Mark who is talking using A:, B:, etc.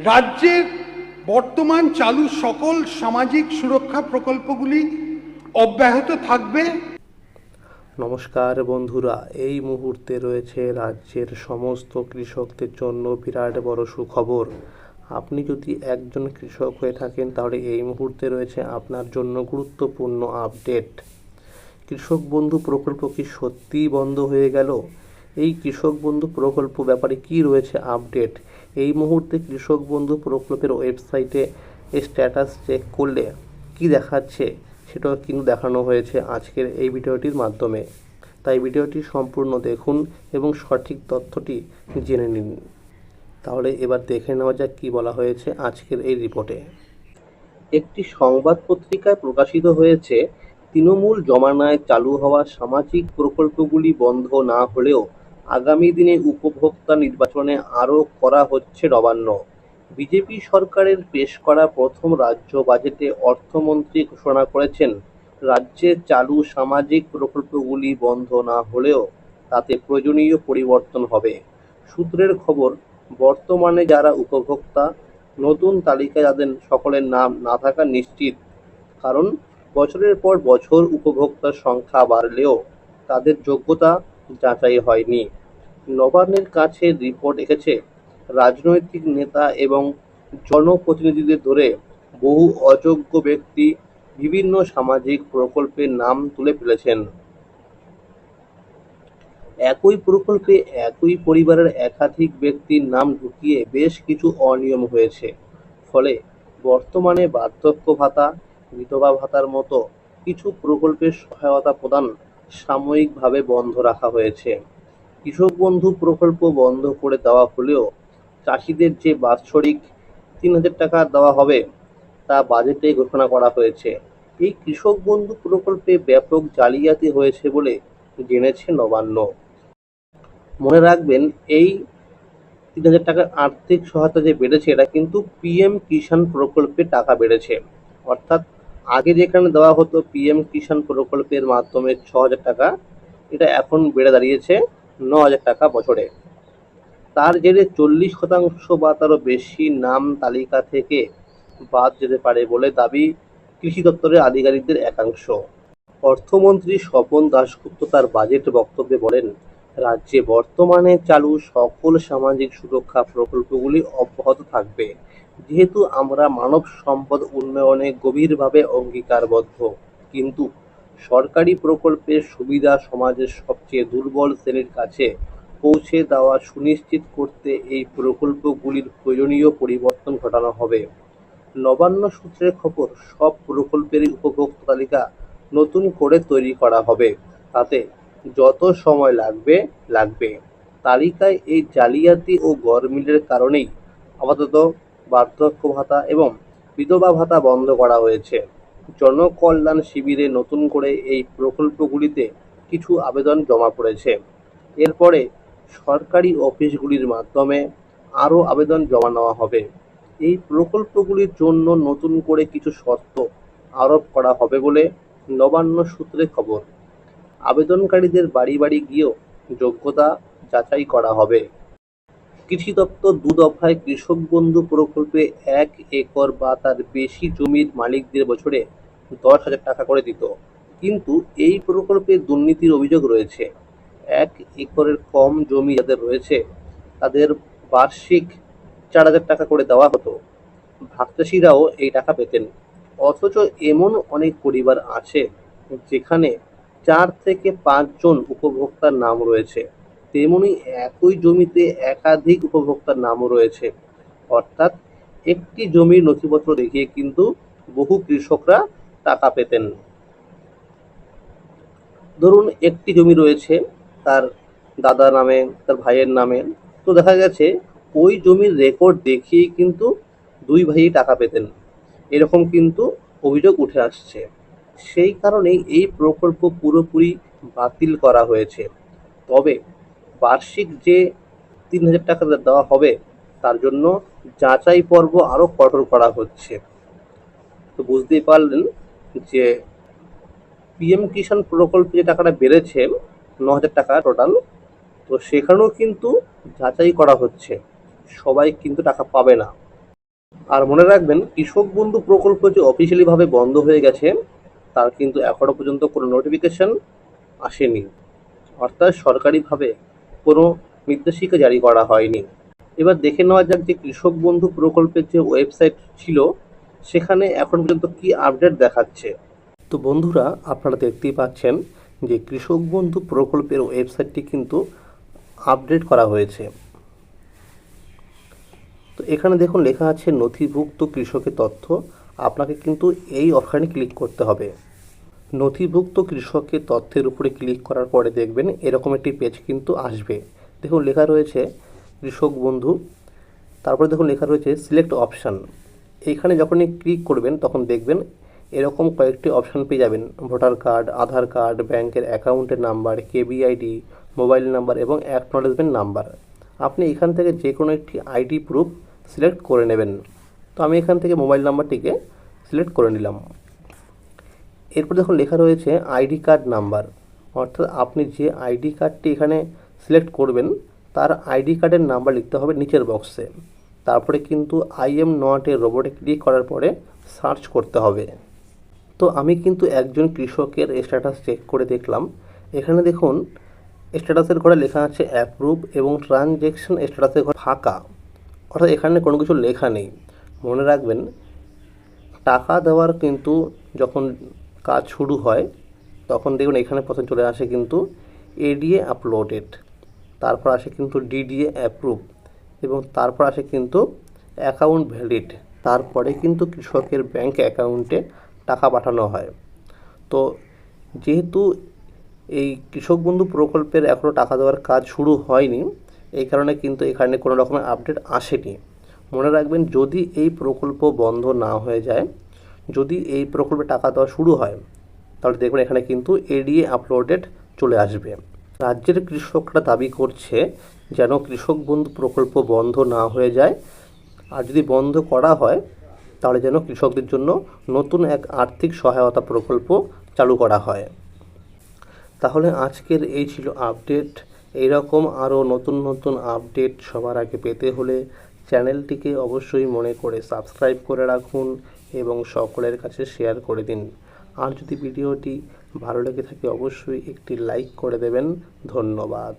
A: রাজ্যের বর্তমান চালু সকল সামাজিক সুরক্ষা প্রকল্পগুলি অব্যাহত থাকবে।
B: নমস্কার বন্ধুরা, এই মুহূর্তে রয়েছে রাজ্যের সমস্ত কৃষকদের জন্য বিরাট বড় সুখবর। আপনি যদি একজন কৃষক হয়ে থাকেন তাহলে এই মুহূর্তে রয়েছে আপনার জন্য গুরুত্বপূর্ণ আপডেট। কৃষক বন্ধু প্রকল্প কি সত্যিই বন্ধ হয়ে গেল? এই কৃষক বন্ধু প্রকল্প ব্যাপারে কি রয়েছে আপডেট? এই মুহূর্তে কৃষক বন্ধু প্রকল্পের ওয়েবসাইটে স্ট্যাটাস চেক করলে কি দেখাচ্ছে সেটাও কিন্তু দেখানো হয়েছে আজকের এই ভিডিওটির মাধ্যমে। তাই ভিডিওটি সম্পূর্ণ দেখুন এবং সঠিক তথ্যটি জেনে নিন। তাহলে এবার দেখে নেওয়া যাক কী বলা হয়েছে আজকের এই রিপোর্টে। একটি সংবাদ পত্রিকায় প্রকাশিত হয়েছে, তৃণমূল জমানায় চালু হওয়া সামাজিক প্রকল্পগুলি বন্ধ না হলেও আগামী দিনে উপভোক্তা নির্বাচনে আরও করা হচ্ছে নবান্ন। বিজেপি সরকারের পেশ করা প্রথম রাজ্য বাজেটে অর্থমন্ত্রী ঘোষণা করেছেন, রাজ্যে চালু সামাজিক প্রকল্পগুলি বন্ধ না হলেও তাতে প্রয়োজনীয় পরিবর্তন হবে। সূত্রের খবর, বর্তমানে যারা উপভোক্তা, নতুন তালিকায় যাদের সকলের নাম না থাকা নিশ্চিত, কারণ বছরের পর বছর উপভোক্তার সংখ্যা বাড়লেও তাদের যোগ্যতা যাচাই হয়নি। নবান্নের কাছে রিপোর্ট এসেছে, রাজনৈতিক নেতা এবং জনপ্রতিনিধিদের ধরে বহু অযোগ্য ব্যক্তি বিভিন্ন সামাজিক প্রকল্পের নাম তুলে ফেলেছেন। একই প্রকল্পে একই পরিবারের একাধিক ব্যক্তির নাম ঢুকিয়ে বেশ কিছু অনিয়ম হয়েছে। ফলে বর্তমানে বার্ধক্য ভাতা, বিধবা ভাতার মতো কিছু প্রকল্পের সহায়তা প্রদান সাময়িকভাবে বন্ধ রাখা হয়েছে। কৃষক বন্ধু প্রকল্প বন্ধ করে দেওয়া হলেও চাষিদের যে বাৎসরিক ৩,০০০ টাকা দেওয়া হবে তা বাজেটে ঘোষণা করা হয়েছে। এই কৃষক বন্ধু প্রকল্পে ব্যাপক জালিয়াতি হয়েছে বলে জেনেছে নবান্ন। মনে রাখবেন, এই ৩,০০০ টাকার আর্থিক সহায়তা যে বেড়েছে এটা কিন্তু পিএম কিষাণ প্রকল্পে টাকা বেড়েছে। অর্থাৎ আগে যেখানে দেওয়া হতো পিএম কিষাণ প্রকল্পের মাধ্যমে ৬,০০০ টাকা, এটা এখন বেড়ে দাঁড়িয়েছে ৯,০০০ টাকা বছরে। তার জেরে ৪০% বা তারও বেশি নাম তালিকা থেকে বাদ যেতে পারে বলে দাবি কৃষি দপ্তরের আধিকারিকদের একাংশ। অর্থমন্ত্রী স্বপন দাশগুপ্ত তার বাজেট বক্তব্যে বলেন, রাজ্যে বর্তমানে চালু সকল সামাজিক সুরক্ষা প্রকল্পগুলি অব্যাহত থাকবে, যেহেতু আমরা মানব সম্পদ উন্নয়নে গভীরভাবে অঙ্গীকারবদ্ধ। কিন্তু সরকারি প্রকল্পের সুবিধা সমাজের সবচেয়ে দুর্বল শ্রেণীর কাছে পৌঁছে দেওয়া সুনিশ্চিত করতে এই প্রকল্পগুলির প্রয়োজনীয় পরিবর্তন ঘটানো হবে। নবান্ন সূত্রের খবর, সব প্রকল্পেরই উপভোক্তা তালিকা নতুন করে তৈরি করা হবে, তাতে যত সময় লাগবে। তালিকায় এই জালিয়াতি ও গরমিলের কারণেই আপাতত বার্ধক্য ভাতা এবং বিধবা ভাতা বন্ধ করা হয়েছে। জনকল্যাণ শিবিরে নতুন করে এই প্রকল্পগুলিতে কিছু আবেদন জমা পড়েছে। এরপরে সরকারি অফিসগুলির মাধ্যমে আরও আবেদন জমা নেওয়া হবে। এই প্রকল্পগুলির জন্য নতুন করে কিছু শর্ত আরোপ করা হবে বলে নবান্ন সূত্রে খবর। আবেদনকারীদের বাড়ি বাড়ি গিয়েও যোগ্যতা যাচাই করা হবে। কৃষি দপ্তর ২ দফায় কৃষক বন্ধু প্রকল্পে ১ একর বা তার বেশি জমির মালিকদের বছরে ১০,০০০ টাকা করে দিত। কিন্তু এই প্রকল্পে দুর্নীতির অভিযোগ রয়েছে। ১ একরের কম জমি যাদের রয়েছে তাদের বার্ষিক ৪,০০০ টাকা করে দেওয়া হতো। ভাগচাষিরাও এই টাকা পেতেন। অথচ এমন অনেক পরিবার আছে যেখানে ৪ থেকে ৫ জন উপভোক্তার নাম রয়েছে। তেমনি একই জমিতে একাধিক উপভোক্তার নামও রয়েছে। অর্থাৎ একটি জমির নথিপত্র দেখিয়ে কিন্তু বহু কৃষকরা টাকা পেতেন। ধরুন একটি জমি রয়েছে তার দাদার নামে, তার ভাইয়ের নামে, তো দেখা গেছে ওই জমির রেকর্ড দেখিয়েই কিন্তু ২ ভাইই টাকা পেতেন। এরকম কিন্তু অভিযোগ উঠে আসছে। সেই কারণেই এই প্রকল্প পুরোপুরি বাতিল করা হয়েছে। তবে বার্ষিক যে ৩,০০০ টাকা দেওয়া হবে তার জন্য যাচাই পর্ব আরও কঠোর করা হচ্ছে। তো বুঝতেই পারলেন যে পিএম কিষাণ প্রকল্পে যে টাকাটা বেড়েছে ৯,০০০ টাকা টোটাল, তো সেখানেও কিন্তু যাচাই করা হচ্ছে, সবাই কিন্তু টাকা পাবে না। আর মনে রাখবেন, কৃষক বন্ধু প্রকল্প যে অফিসিয়ালি ভাবে বন্ধ হয়ে গেছে তার কিন্তু এখনো পর্যন্ত কোনো নোটিফিকেশন আসেনি, অর্থাৎ সরকারিভাবে কোনো নির্দেশিকা জারি করা হয়নি। এবার দেখে নেওয়া যাক যে কৃষক বন্ধু প্রকল্পের যে ওয়েবসাইট ছিল সেখানে এখন পর্যন্ত কি আপডেট দেখাচ্ছে। তো বন্ধুরা, আপনারা দেখতেই পাচ্ছেন যে কৃষক বন্ধু প্রকল্পের ওয়েবসাইটটি কিন্তু আপডেট করা হয়েছে। তো এখানে দেখুন লেখা আছে নথিভুক্ত কৃষকের তথ্য। আপনাকে কিন্তু এই অপশানে ক্লিক করতে হবে। নথিভুক্ত কৃষকের তথ্যের উপরে ক্লিক করার পরে দেখবেন এরকম একটি পেজ কিন্তু আসবে। দেখুন লেখা রয়েছে কৃষক বন্ধু, তারপরে দেখুন লেখা রয়েছে সিলেক্ট অপশান। এইখানে যখনই ক্লিক করবেন তখন দেখবেন এরকম কয়েকটি অপশান পেয়ে যাবেন: ভোটার কার্ড, আধার কার্ড, ব্যাংকের অ্যাকাউন্টের নাম্বার, কেবিআইডি, মোবাইল নাম্বার এবং অ্যাকনলেজমেন্ট নাম্বার। আপনি এখান থেকে যে কোনো একটি আইডি প্রুফ সিলেক্ট করে নেবেন। তো আমি এখান থেকে মোবাইল নাম্বারটিকে সিলেক্ট করে নিলাম। এরপর দেখুন লেখা রয়েছে আইডি কার্ড নাম্বার, অর্থাৎ আপনি যে আইডি কার্ডটি এখানে সিলেক্ট করবেন তার আইডি কার্ডের নাম্বার লিখতে হবে নিচের বক্সে। তারপরে কিন্তু আই এম নট এ রোবটে ক্লিক করার পরে সার্চ করতে হবে। তো আমি কিন্তু একজন কৃষকের স্ট্যাটাস চেক করে দেখলাম। এখানে দেখুন স্ট্যাটাসের ঘরে লেখা আছে অ্যাপ্রুভ এবং ট্রানজ্যাকশন স্ট্যাটাসের ঘরে ফাঁকা, অর্থাৎ এখানে কোনো কিছু লেখা নেই। মনে রাখবেন, টাকা দেওয়ার কিন্তু যখন কাজ শুরু হয় তখন দেখুন এখানে প্রথমে চলে আসে কিন্তু এডিএ আপলোডেড, তারপর আসে কিন্তু ডিডিএ অ্যাপ্রুভ এবং তারপর আসে কিন্তু অ্যাকাউন্ট ভ্যালিড, তারপরে কিন্তু কৃষকের ব্যাংক অ্যাকাউন্টে টাকা পাঠানো হয়। তো যেহেতু এই কৃষক বন্ধু প্রকল্পের এখনও টাকা দেওয়ার কাজ শুরু হয়নি, এই কারণে কিন্তু এখানে কোনো রকমের আপডেট আসেনি। মনে রাখবেন, যদি এই প্রকল্প বন্ধ না হয়ে যায়, যদি এই প্রকল্পে টাকা দেওয়া শুরু হয়, তাহলে দেখবেন এখানে কিন্তু এডিএ আপলোডেড চলে আসবে। রাজ্যের কৃষকরা দাবি করছে যেন কৃষক বন্ধু প্রকল্প বন্ধ না হয়ে যায়, আর যদি বন্ধ করা হয় তাহলে যেন কৃষকদের জন্য নতুন এক আর্থিক সহায়তা প্রকল্প চালু করা হয়। তাহলে আজকের এই ছিল আপডেট। এইরকম আরও নতুন নতুন আপডেট সবার আগে পেতে হলে চ্যানেলটিকে অবশ্যই মনে করে সাবস্ক্রাইব করে রাখুন এবং সকলের কাছে শেয়ার করে দিন। আর যদি ভিডিওটি ভালো লেগে থাকে অবশ্যই একটি লাইক করে দেবেন। ধন্যবাদ।